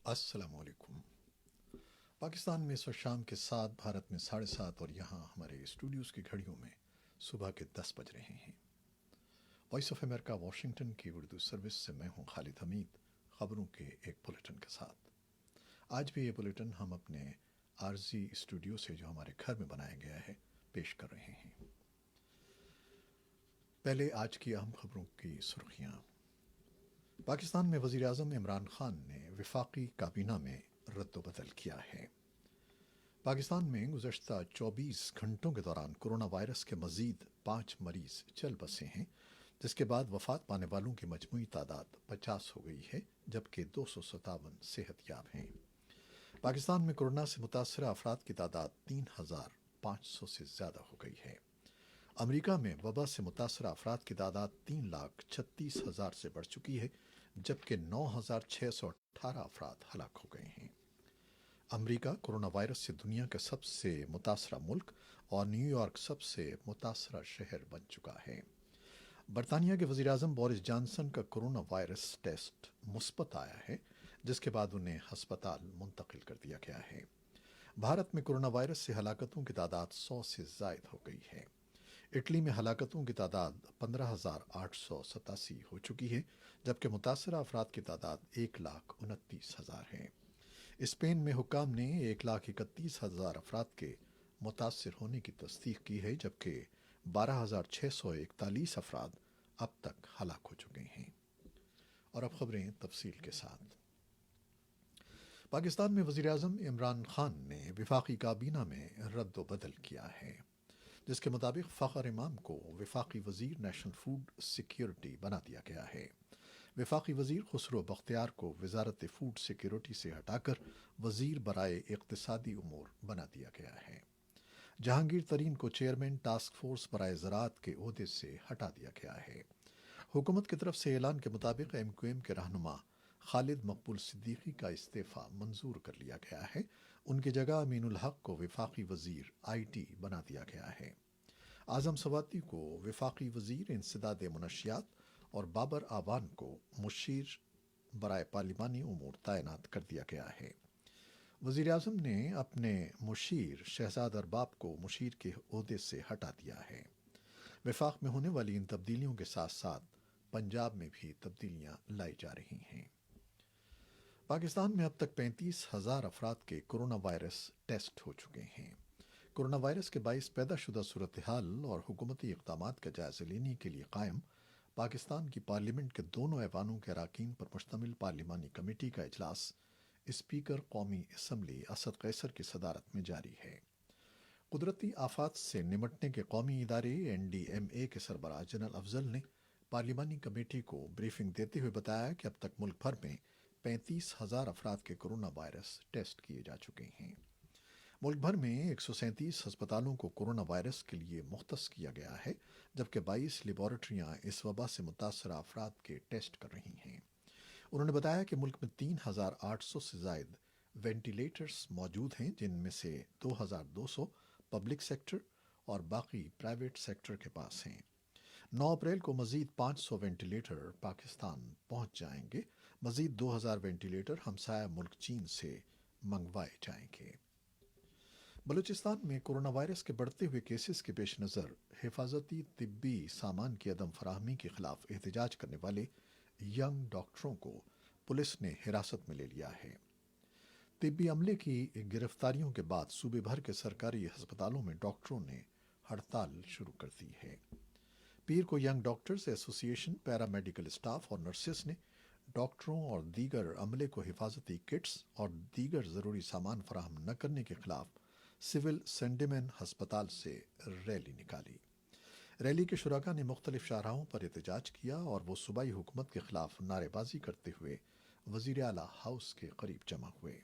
अस्सलाम वालेकुम। पाकिस्तान में इस वक्त शाम के 7, भारत में 7:30 और यहाँ हमारे स्टूडियोज़ की घड़ियों में सुबह के 10 बज रहे हैं। वॉइस ऑफ अमेरिका वाशिंगटन की उर्दू सर्विस से मैं हूँ खालिद हमीद, ख़बरों के एक बुलेटिन के साथ। आज भी ये बुलेटिन हम अपने आरजी स्टूडियो से जो हमारे घर में बनाया गया है पेश कर रहे हैं। पहले आज की अहम खबरों की सुर्खियाँ। पाकिस्तान में वज़ीर आज़म इमरान खान ने वफाकी काबीना में रद्द-बदल किया है। पाकिस्तान में गुज़श्ता 24 घंटों के दौरान कोरोना वायरस के मज़ीद 5 मरीज़ चल बसे हैं, जिसके बाद वफ़ात पाने वालों की मजमूई तादाद 50 हो गई है, जबकि 257 सेहतयाब हैं। पाकिस्तान में कोरोना से मुतासरा अफराद की तादाद 3,500 से ज़्यादा हो गई है। अमेरिका में वबा से मुतासरा अफराद की तादाद 3,36,000 से बढ़ चुकी है, जबकि 9,618 अफराद हलाक हो गए हैं। अमेरिका कोरोना वायरस से दुनिया का सबसे मुतासरा मुल्क और न्यूयॉर्क सबसे मुतासरा शहर बन चुका है। बरतानिया के वज़ीर आज़म बोरिस जॉनसन का कोरोना वायरस टेस्ट मुस्बत आया है, जिसके बाद उन्हें हस्पताल मुंतकिल कर दिया गया है। भारत में कोरोना वायरस से हलाकतों की तादाद 100 से ज़ायद हो गई है। इटली में हलाकतों की तादाद 15,887 हो चुकी है, जबकि मुतासरा अफराद की तादाद 1,29,000 है। स्पेन में हुक्काम ने 1,31,000 अफराद के मुतासर होने की तस्दीक की है, जबकि 12,641 अफराद अब तक हलाक हो चुके हैं। और अब खबरें तफसील के साथ। पाकिस्तान में वज़ीर आज़म इमरान खान ने वफाकी काबीना में रद्द बदल किया है, जिसके मुताबिक फ़खर इमाम को वफाकी वज़ीर नेशनल फूड सिक्योरिटी बना दिया गया है। वफाकी वज़ीर खुसरो बख्तियार को वजारत फूड सिक्योरिटी से हटाकर वज़ीर बराए इक़्तिसादी उमूर बना दिया गया है। जहांगीर तरीन को चेयरमैन टास्क फोर्स बराए ज़राअत के ओहदे से हटा दिया गया है। हुकूमत की तरफ से ऐलान के मुताबिक MQM के रहनुमा खालिद मकबूल सिद्दीकी का इस्तीफ़ा मंजूर कर लिया गया है। उनकी जगह अमीनुल हक को वफाकी वज़ीर IT बना दिया गया है। आज़म सवाती को वफाकी वज़ीर इंसदाद मनशियात और बाबर आवान को मुशीर बराए पार्लिमानी उमूर तैनात कर दिया गया है। वज़ीर आज़म ने अपने मुशीर शहजाद अरबाब को मुशीर के ओहदे से हटा दिया है। वफाक में होने वाली इन तब्दीलियों के साथ साथ पंजाब में भी तब्दीलियां लाई जा रही हैं। पाकिस्तान में अब तक 35,000 अफराद के कोरोना वायरस टेस्ट हो चुके हैं। कोरोना वायरस के बाइस पैदा शुदा सूरत हाल और हुकूमती इक़दाम का जायज़ा लेने के लिए कायम पाकिस्तान की पार्लियामेंट के दोनों ऐवानों के अरकान पर मुश्तमिल पार्लिमानी कमेटी का इजलास स्पीकर कौमी असम्बली असद कैसर की सदारत में जारी है। कुदरती आफात से निमटने के कौमी इदारे NDMA के सरबराह जनरल अफजल ने पार्लिमानी कमेटी को ब्रीफिंग देते हुए बताया कि अब तक मुल्क भर में 35,000 अफराद के कोरोना वायरस टेस्ट किए जा चुके हैं। मुल्क भर में 137 अस्पतालों को कोरोना वायरस के लिए मुख्तस किया गया है, जबकि 22 लेबॉरेटरियां इस वबा से मुतासर अफराद के टेस्ट कर रही हैं। उन्होंने बताया कि मुल्क में 3,800 से ज़ायद वेंटिलेटर्स मौजूद हैं, जिनमें से 2,200 पब्लिक सेक्टर और बाकी प्राइवेट सेक्टर के पास हैं। 9 अप्रैल को मज़ीद 500 वेंटिलेटर पाकिस्तान पहुंच जाएंगे। मज़ीद 2,000 वेंटिलेटर हमसाया मुल्क चीन से मंगवाए जाएंगे। बलूचिस्तान में कोरोना वायरस के बढ़ते हुए केसेस के पेश नज़र हिफाजती तिब्बी सामान की अदम फराहमी के खिलाफ एहतजाज करने वाले यंग डॉक्टरों को पुलिस ने हिरासत में ले लिया है। तिब्बी अमले की गिरफ्तारियों के बाद सूबे भर के सरकारी अस्पतालों में डॉक्टरों ने हड़ताल शुरू कर दी है। पीर को young doctors association, paramedical staff और नर्सेस ने डॉक्टरों और दीगर अमले को हिफाजती किट्स और दीगर ज़रूरी सामान फराहम न करने के खिलाफ सिविल सेंडिमेन हस्पताल से रैली निकाली। रैली के शुराका ने मुख्तलिफ शाहराहों पर एहतजाज किया और वो सूबाई हुकूमत के खिलाफ नारेबाजी करते हुए वज़ीर आला हाउस के करीब जमा हुए।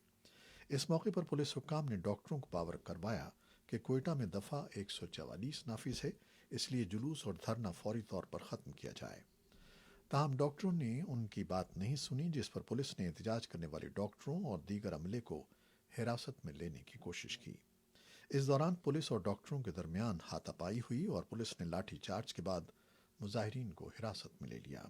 इस मौके पर पुलिस हुक्काम ने डॉक्टरों को पावर करवाया कि कोयटा में दफ़ा 144 नाफिज है, इसलिए जुलूस और धरना फौरी तौर पर ख़त्म किया जाए। ताहम डॉक्टरों ने उनकी बात नहीं सुनी, जिस पर पुलिस ने एहतजाज करने वाले डॉक्टरों और दीगर अमले को हिरासत में लेने की कोशिश की। इस दौरान पुलिस और डॉक्टरों के दरमियान हाथापाई हुई और पुलिस ने लाठी चार्ज के बाद मुजाहिरीन को हिरासत में ले लिया।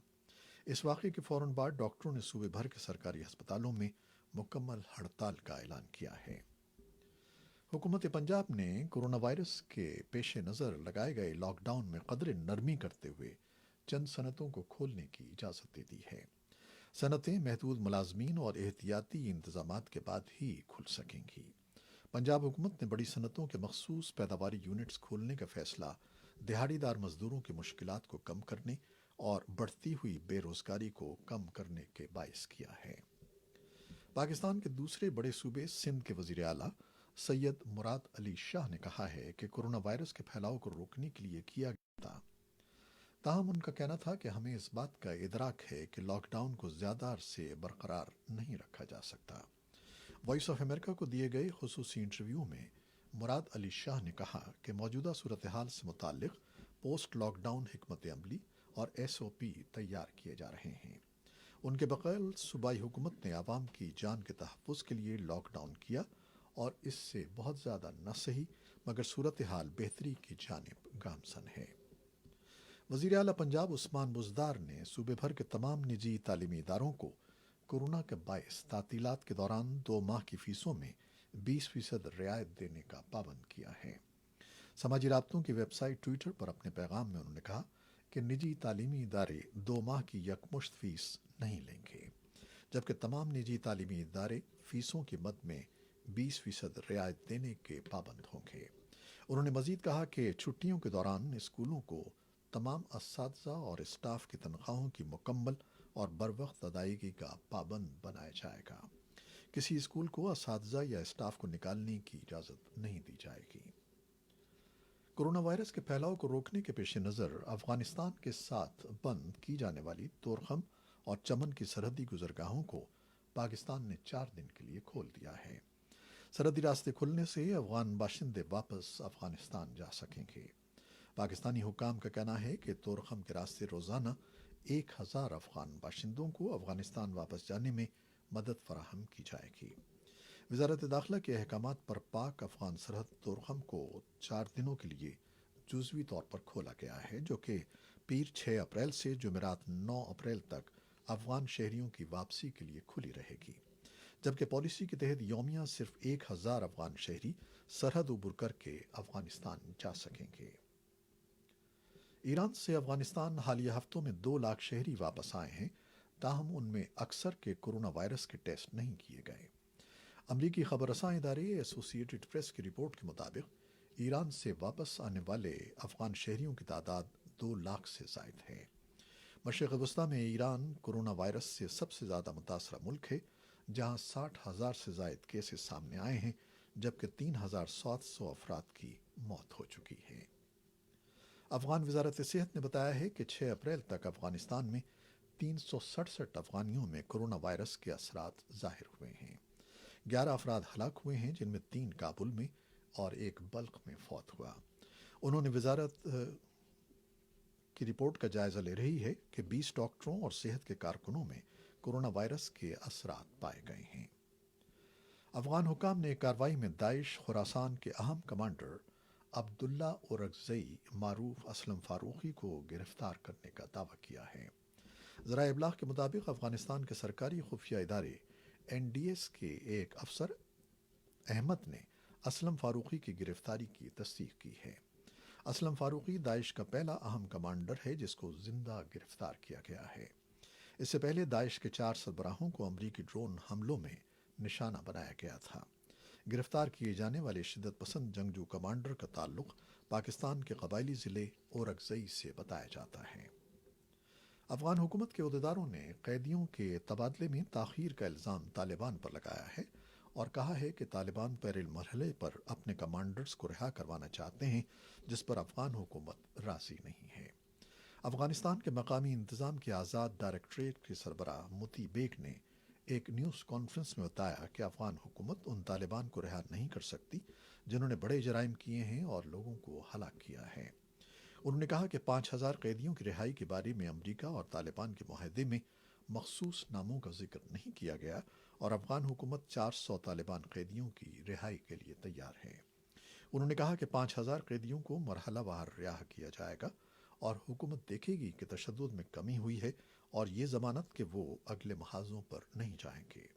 इस वाक़े के फ़ौरन बाद डॉक्टरों ने सूबे भर के सरकारी अस्पतालों में मुकम्मल हड़ताल का ऐलान किया है। हुकूमत पंजाब ने कोरोना वायरस के पेश नज़र लगाए गए लॉकडाउन में कदर नरमी करते हुए चंद सनतों को खोलने की इजाज़त दे दी है। सनतें महदूद मुलाजमीन और एहतियाती इंतजाम के बाद ही खुल सकेंगी। पंजाब हुकूमत ने बड़ी सनतों के मखसूस पैदावारी यूनिट्स खोलने का फैसला दिहाड़ीदार मजदूरों की मुश्किलात को कम करने और बढ़ती हुई बेरोजगारी को कम करने के बायस किया है। पाकिस्तान के दूसरे बड़े सूबे सिंध के वजीर आला सैयद मुराद अली शाह ने कहा है कि कोरोना वायरस के फैलाव को रोकने के लिए किया गया था। ताहम उनका कहना था कि हमें इस बात का इदराक है कि लॉकडाउन को ज़्यादा अरसे बरकरार नहीं रखा जा सकता। वॉइस ऑफ अमेरिका को दिए गए खुसूसी इंटरव्यू में मुराद अली शाह ने कहा कि मौजूदा सूरत हाल से मुतालिक पोस्ट लॉकडाउन हिकमत अमली और SOP तैयार किए जा रहे हैं। उनके बगैर सूबाई हुकूमत ने आवाम की जान के तहफ़्फ़ुज़ के लिए लॉकडाउन किया और इससे बहुत ज़्यादा न सही मगर सूरत हाल बेहतरी की जानिब गामसन है। वज़ीर आला पंजाब उस्मान बुज़दार ने सूबे भर के तमाम निजी तालीमी इदारों को कोरोना के बायस तातीलात के दौरान 2 माह की फ़ीसों में 20% रियायत देने का पाबंद किया है। समाजी राब्तों की वेबसाइट ट्विटर पर अपने पैगाम में उन्होंने कहा कि निजी तालीमी इदारे 2 माह की यकमुश्त फ़ीस नहीं लेंगे, जबकि तमाम निजी तालीमी इदारे फ़ीसों की मद में 20% रियायत देने के पाबंद होंगे। उन्होंने मज़ीद कहा कि छुट्टियों के दौरान स्कूलों को तमाम असातिज़ा और स्टाफ की तनख्वाहों की मुकम्मल और बरवक्त अदायगी का पाबंद बनाया जाएगा। किसी स्कूल को असातिज़ा या स्टाफ को निकालने की इजाज़त नहीं दी जाएगी। कोरोना वायरस के फैलाव को रोकने के पेश नज़र अफगानिस्तान के साथ बंद की जाने वाली तोरखम और चमन की सरहदी गुजरगाहों को पाकिस्तान ने 4 दिन के लिए खोल दिया है। सरहदी रास्ते खुलने से अफगान बाशिंदे वापस अफगानिस्तान जा सकेंगे। पाकिस्तानी हुकाम का कहना है कि तोरखम के रास्ते रोज़ाना 1000 अफगान बाशिंदों को अफगानिस्तान वापस जाने में मदद फराहम की जाएगी। वजारत दाखिला के अहकामात पर पाक अफगान सरहद तोरखम को 4 दिनों के लिए जुज़वी तौर पर खोला गया है, जो कि पीर 6 अप्रैल से जुमेरात 9 अप्रैल तक अफगान शहरियों की वापसी के लिए खुली रहेगी, जबकि पॉलिसी के तहत यौमिया सिर्फ 1000 अफगान शहरी सरहद उबर करके अफगानिस्तान जा सकेंगे। ईरान से अफगानिस्तान हालिया हफ्तों में 2 लाख शहरी वापस आए हैं, ताहम उनमें अक्सर के कोरोना वायरस के टेस्ट नहीं किए गए। अमरीकी खबर रसां इदारे एसोसिएटेड प्रेस की रिपोर्ट के मुताबिक ईरान से वापस आने वाले अफगान शहरियों की तादाद 2 लाख से ज़ायद है। मशरिक़ वस्ता में ईरान कोरोना वायरस से सबसे ज़्यादा मुतासरा मुल्क है, जहाँ 60,000 से ज़ायद केसेस सामने आए हैं, जबकि 3,700 अफराद की मौत हो चुकी है। अफगान वजारत सेहत ने बताया है कि 6 अप्रैल तक अफगानिस्तान में 367 अफगानियों में कोरोना वायरस के असरात ज़ाहिर हुए हैं। 11 अफराद हलाक हुए हैं, जिनमें 3 काबुल में और 1 बल्ख में फौत हुआ। उन्होंने वजारत की रिपोर्ट का जायज़ा ले रही है कि 20 डॉक्टरों और सेहत के कारकुनों में कोरोना वायरस के असरात पाए गए हैं। अफगान हुकाम ने कार्रवाई में दाइश खुरासान के अहम कमांडर अब्दुल्ला ओरगज़ई मारूफ असलम फारूकी को गिरफ्तार करने का दावा किया है। ज़राए इब्लाग के मुताबिक अफगानिस्तान के सरकारी खुफिया इदारे NDS के एक अफसर अहमद ने असलम फारूकी की गिरफ्तारी की तस्दीक की है। असलम फारूकी दाइश का पहला अहम कमांडर है जिसको जिंदा गिरफ्तार किया गया है। इससे पहले दाइश के 4 सरबराहों को अमरीकी ड्रोन हमलों में निशाना बनाया गया था। गिरफ्तार किए जाने वाले शिद्दत पसंद जंगजू कमांडर का ताल्लुक पाकिस्तान के कबायली ज़िले ओरगज़ई से बताया जाता है। अफगान हुकूमत के अहदेदारों ने कैदियों के तबादले में ताख़ीर का इल्ज़ाम तालिबान पर लगाया है और कहा है कि तालिबान पहले मरहले पर अपने कमांडर्स को रिहा करवाना चाहते हैं, जिस पर अफगान हुकूमत राज़ी नहीं है। अफगानिस्तान के मकामी इंतज़ाम के आज़ाद डायरेक्टरेट के सरबराह मुती बेग ने एक न्यूज़ कॉन्फ्रेंस में बताया कि अफगान हुकूमत उन तालिबान को रिहा नहीं कर सकती जिन्होंने बड़े जराइम किए हैं और लोगों को हलाक किया है। उन्होंने कहा कि 5,000 कैदियों की रिहाई के बारे में अमरीका और तालिबान के मुआहदे में मखसूस नामों का जिक्र नहीं किया गया और अफगान हुकूमत 400 तालिबान कैदियों की रिहाई के लिए तैयार है। उन्होंने कहा कि 5,000 कैदियों को मरहलावार रिहा किया जाएगा और हुकूमत देखेगी कि तशद्दुद में कमी हुई है और ये ज़मानत कि वो अगले महाज़ों पर नहीं जाएंगे।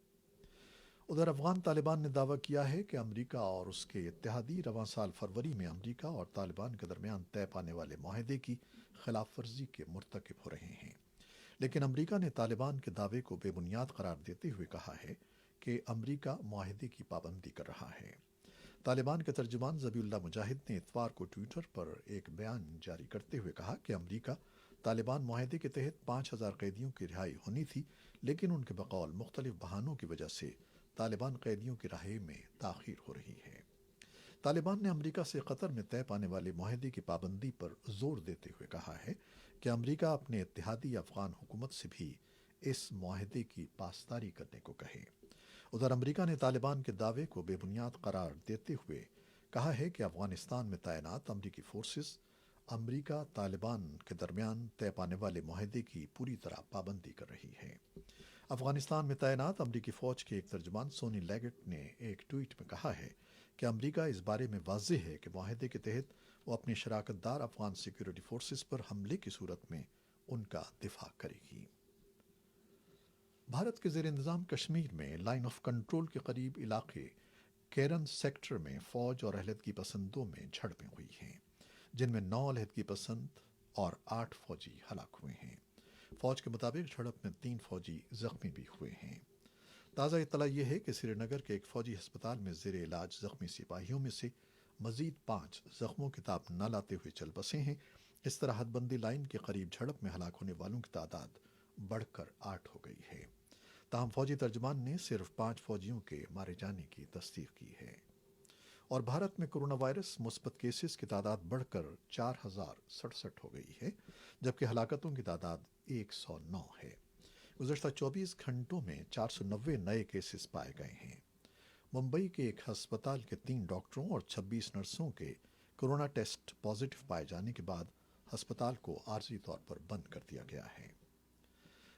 ادھر افغان طالبان نے دعویٰ کیا ہے کہ امریکہ اور اس کے اتحادی رواں سال فروری میں امریکہ اور طالبان کے درمیان طے پانے والے معاہدے کی خلاف ورزی کے مرتکب ہو رہے ہیں، لیکن امریکہ نے طالبان کے دعوے کو بے بنیاد قرار دیتے ہوئے کہا ہے کہ امریکہ معاہدے کی پابندی کر رہا ہے۔ طالبان کے ترجمان ذبیح اللہ مجاہد نے اتوار کو ٹویٹر پر ایک بیان جاری کرتے ہوئے کہا کہ امریکہ طالبان معاہدے کے تحت 5,000 قیدیوں کی رہائی ہونی تھی، لیکن ان کے بقول مختلف بہانوں کی وجہ سے طالبان قیدیوں کی رہائی میں تاخیر ہو رہی ہے۔ طالبان نے امریکہ سے قطر میں طے پانے والے معاہدے کی پابندی پر زور دیتے ہوئے کہا ہے کہ امریکہ اپنے اتحادی افغان حکومت سے بھی اس معاہدے کی پاسداری کرنے کو کہے۔ ادھر امریکہ نے طالبان کے دعوے کو بے بنیاد قرار دیتے ہوئے کہا ہے کہ افغانستان میں تعینات امریکی فورسز امریکہ طالبان کے درمیان طے پانے والے معاہدے کی پوری طرح پابندی کر رہی ہے۔ افغانستان میں تعینات امریکی فوج کے ایک ترجمان سونی لیگٹ نے ایک ٹویٹ میں کہا ہے کہ امریکہ اس بارے میں واضح ہے کہ معاہدے کے تحت وہ اپنی شراکت دار افغان سیکیورٹی فورسز پر حملے کی صورت میں ان کا دفاع کرے گی۔ بھارت کے زیر انتظام کشمیر میں لائن آف کنٹرول کے قریب علاقے کیرن سیکٹر میں فوج اور علیحدگی پسندوں میں جھڑپیں ہوئی ہیں، جن میں 9 علیحدگی پسند اور 8 فوجی ہلاک ہوئے ہیں۔ فوج کے مطابق جھڑپ میں 3 فوجی زخمی بھی ہوئے ہیں۔ تازہ اطلاع یہ ہے کہ سری نگر کے ایک فوجی ہسپتال میں زیر علاج زخمی سپاہیوں میں سے مزید 5 زخموں کی تاب نہ لاتے ہوئے چل بسے ہیں۔ اس طرح حد بندی لائن کے قریب جھڑپ میں ہلاک ہونے والوں کی تعداد بڑھ کر 8 ہو گئی ہے۔ تاہم فوجی ترجمان نے صرف 5 فوجیوں کے مارے جانے کی تصدیق کی ہے۔ اور بھارت میں کرونا وائرس مثبت کیسز کی تعداد بڑھ کر 4,067 ہو گئی ہے، جبکہ ہلاکتوں کی تعداد 109 ہے۔ گزشتہ 24 گھنٹوں میں 490 نئے کیسز پائے گئے ہیں۔ ممبئی کے ایک ہسپتال کے 3 ڈاکٹروں اور 26 نرسوں کے کرونا ٹیسٹ پازیٹو پائے جانے کے بعد ہسپتال کو عارضی طور پر بند کر دیا گیا ہے۔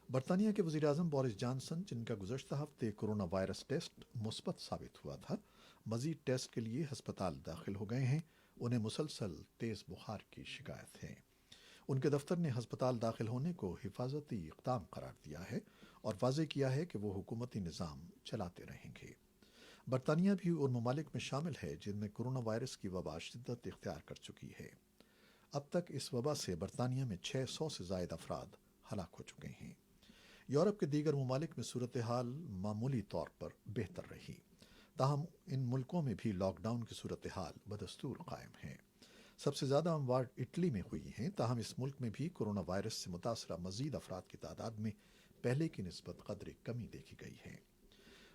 برطانیہ کے وزیر اعظم بورس جانسن، جن کا گزشتہ ہفتے کرونا وائرس ٹیسٹ مثبت ثابت ہوا تھا، مزید ٹیسٹ کے لیے ہسپتال داخل ہو گئے ہیں۔ انہیں مسلسل تیز بخار کی شکایت ہے۔ ان کے دفتر نے ہسپتال داخل ہونے کو حفاظتی اقدام قرار دیا ہے اور واضح کیا ہے کہ وہ حکومتی نظام چلاتے رہیں گے۔ برطانیہ بھی ان ممالک میں شامل ہے جن میں کرونا وائرس کی وبا شدت اختیار کر چکی ہے۔ اب تک اس وبا سے برطانیہ میں 600 سے زائد افراد ہلاک ہو چکے ہیں۔ یورپ کے دیگر ممالک میں صورتحال معمولی طور پر بہتر رہی، تاہم ان ملکوں میں بھی لاک ڈاؤن کی صورتحال بدستور قائم ہے۔ سب سے زیادہ اموات اٹلی میں ہوئی ہیں، تاہم اس ملک میں بھی کرونا وائرس سے متاثرہ مزید افراد کی تعداد میں پہلے کی نسبت قدرے کمی دیکھی گئی ہے۔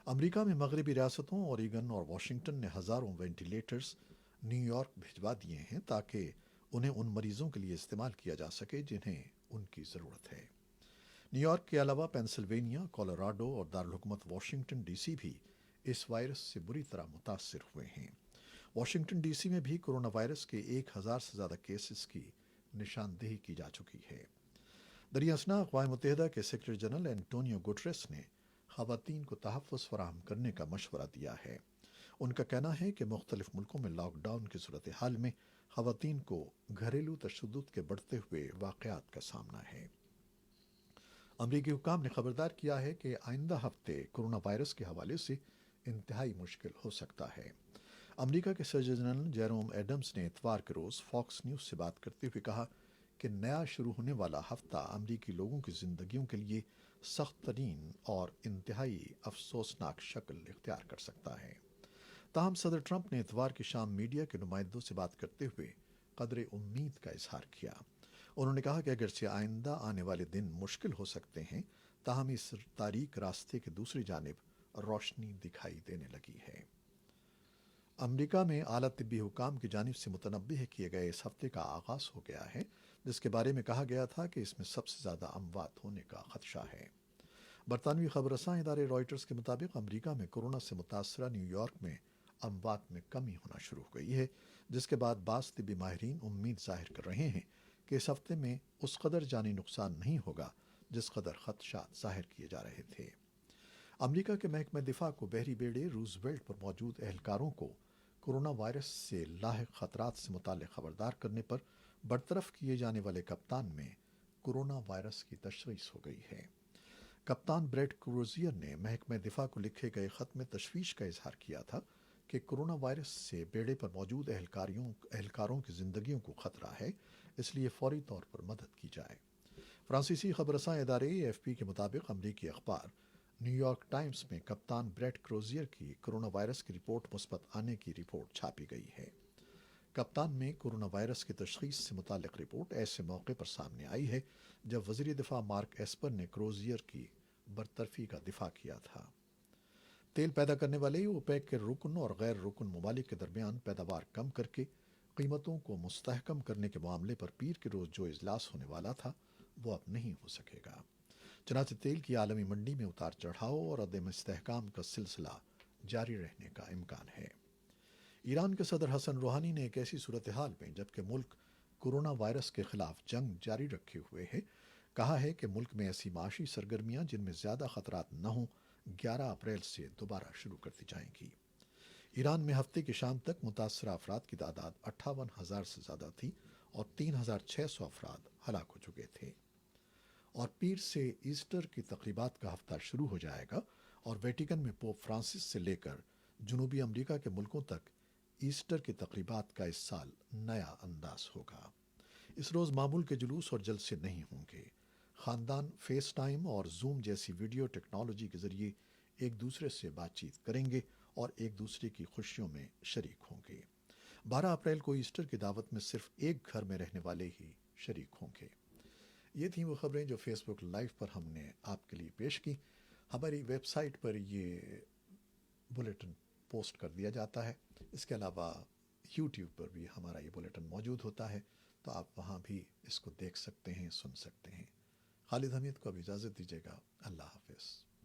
امریکہ میں مغربی ریاستوں اوریگن اور واشنگٹن نے ہزاروں وینٹیلیٹرز نیو یارک بھجوا دیے ہیں تاکہ انہیں ان مریضوں کے لیے استعمال کیا جا سکے جنہیں ان کی ضرورت ہے۔ نیو یارک کے علاوہ پینسلوینیا، کولوراڈو اور دارالحکومت واشنگٹن ڈی سی بھی اس وائرس سے بری طرح متاثر ہوئے ہیں۔ واشنگٹن ڈی سی میں بھی کرونا وائرس کے 1,000 سے زیادہ کیسز کی نشاندہی کی جا چکی ہے۔ دریں اثنا اقوام متحدہ کے سیکرٹری جنرل اینٹونیو گوٹریس نے خواتین کو تحفظ فراہم کرنے کا مشورہ دیا ہے۔ ان کا کہنا ہے کہ مختلف ملکوں میں لاک ڈاؤن کی صورتحال میں خواتین کو گھریلو تشدد کے بڑھتے ہوئے واقعات کا سامنا ہے۔ امریکی حکام نے خبردار کیا ہے کہ آئندہ ہفتے کرونا وائرس کے حوالے سے انتہائی مشکل ہو سکتا ہے۔ امریکہ کے سرجن جنرل جیروم ایڈمز نے اتوار کے روز فاکس نیوز سے بات کرتے ہوئے کہا کہ نیا شروع ہونے والا ہفتہ امریکی لوگوں کی زندگیوں کے لیے سخت ترین اور انتہائی افسوسناک شکل اختیار کر سکتا ہے۔ تاہم صدر ٹرمپ نے اتوار کی شام میڈیا کے نمائندوں سے بات کرتے ہوئے قدرے امید کا اظہار کیا۔ انہوں نے کہا کہ اگرچہ آئندہ آنے والے دن مشکل ہو سکتے ہیں، تاہم اس تاریک راستے کے دوسری جانب روشنی دکھائی دینے لگی ہے۔ امریکہ میں اعلیٰ طبی حکام کی جانب سے متنبہ کیے گئے اس ہفتے کا آغاز ہو گیا ہے، جس کے بارے میں کہا گیا تھا کہ اس میں سب سے زیادہ اموات ہونے کا خدشہ ہے۔ برطانوی خبر رساں ادارے رائٹرز کے مطابق امریکہ میں کورونا سے متاثرہ نیو یارک میں اموات میں کمی ہونا شروع ہو گئی ہے، جس کے بعد بعض طبی ماہرین امید ظاہر کر رہے ہیں کہ اس ہفتے میں اس قدر جانی نقصان نہیں ہوگا جس قدر خدشات ظاہر کیے جا رہے تھے۔ امریکہ کے محکمہ دفاع کو بحری بیڑے روزویلٹ پر موجود اہلکاروں کو کورونا وائرس سے لاحق خطرات سے متعلق خبردار کرنے پر برطرف کیے جانے والے کپتان میں کورونا وائرس کی تشخیص ہو گئی ہے۔ کپتان بریٹ کروزیئر نے محکمہ دفاع کو لکھے گئے خط میں تشویش کا اظہار کیا تھا کہ کرونا وائرس سے بیڑے پر موجود اہلکاروں کی زندگیوں کو خطرہ ہے، اس لیے فوری طور پر مدد کی جائے۔ فرانسیسی خبررساں ادارے ایف پی کے مطابق امریکی اخبار نیو یارک ٹائمز میں کپتان بریٹ کروزیئر کی کرونا وائرس کی رپورٹ مثبت آنے کی رپورٹ چھاپی گئی ہے۔ کپتان میں کرونا وائرس کی تشخیص سے متعلق رپورٹ ایسے موقع پر سامنے آئی ہے جب وزیر دفاع مارک ایسپر نے کروزیئر کی برطرفی کا دفاع کیا تھا۔ تیل پیدا کرنے والے اوپیک کے رکن اور غیر رکن ممالک کے درمیان پیداوار کم کر کے قیمتوں کو مستحکم کرنے کے معاملے پر پیر کے روز جو اجلاس ہونے والا تھا وہ اب نہیں ہو سکے گا۔ چنانچہ تیل کی عالمی منڈی میں اتار چڑھاؤ اور عدم استحکام کا سلسلہ جاری رہنے کا امکان ہے۔ ایران کے صدر حسن روحانی نے ایک ایسی صورتحال میں جبکہ ملک کورونا وائرس کے خلاف جنگ جاری رکھے ہوئے ہے، کہا ہے کہ ملک میں ایسی معاشی سرگرمیاں جن میں زیادہ خطرات نہ ہوں 11 اپریل سے دوبارہ شروع کر دی جائیں گی۔ ایران میں ہفتے کی شام تک متاثرہ افراد کی تعداد 58,000 سے زیادہ تھی اور 3,600 افراد ہلاک ہو چکے تھے۔ اور پیر سے ایسٹر کی تقریبات کا ہفتہ شروع ہو جائے گا اور ویٹیکن میں پوپ فرانسس سے لے کر جنوبی امریکہ کے ملکوں تک ایسٹر کی تقریبات کا اس سال نیا انداز ہوگا۔ اس روز معمول کے جلوس اور جلسے نہیں ہوں گے۔ خاندان فیس ٹائم اور زوم جیسی ویڈیو ٹیکنالوجی کے ذریعے ایک دوسرے سے بات چیت کریں گے اور ایک دوسرے کی خوشیوں میں شریک ہوں گے۔ 12 اپریل کو ایسٹر کی دعوت میں صرف ایک گھر میں رہنے والے ہی شریک ہوں گے۔ یہ تھیں وہ خبریں جو فیس بک لائیو پر ہم نے آپ کے لیے پیش کی۔ ہماری ویب سائٹ پر یہ بلیٹن پوسٹ کر دیا جاتا ہے۔ اس کے علاوہ یوٹیوب پر بھی ہمارا یہ بلیٹن موجود ہوتا ہے، تو آپ وہاں بھی اس کو دیکھ سکتے ہیں، سن سکتے ہیں۔ خالد حمید کو اب اجازت دیجیے گا۔ اللہ حافظ۔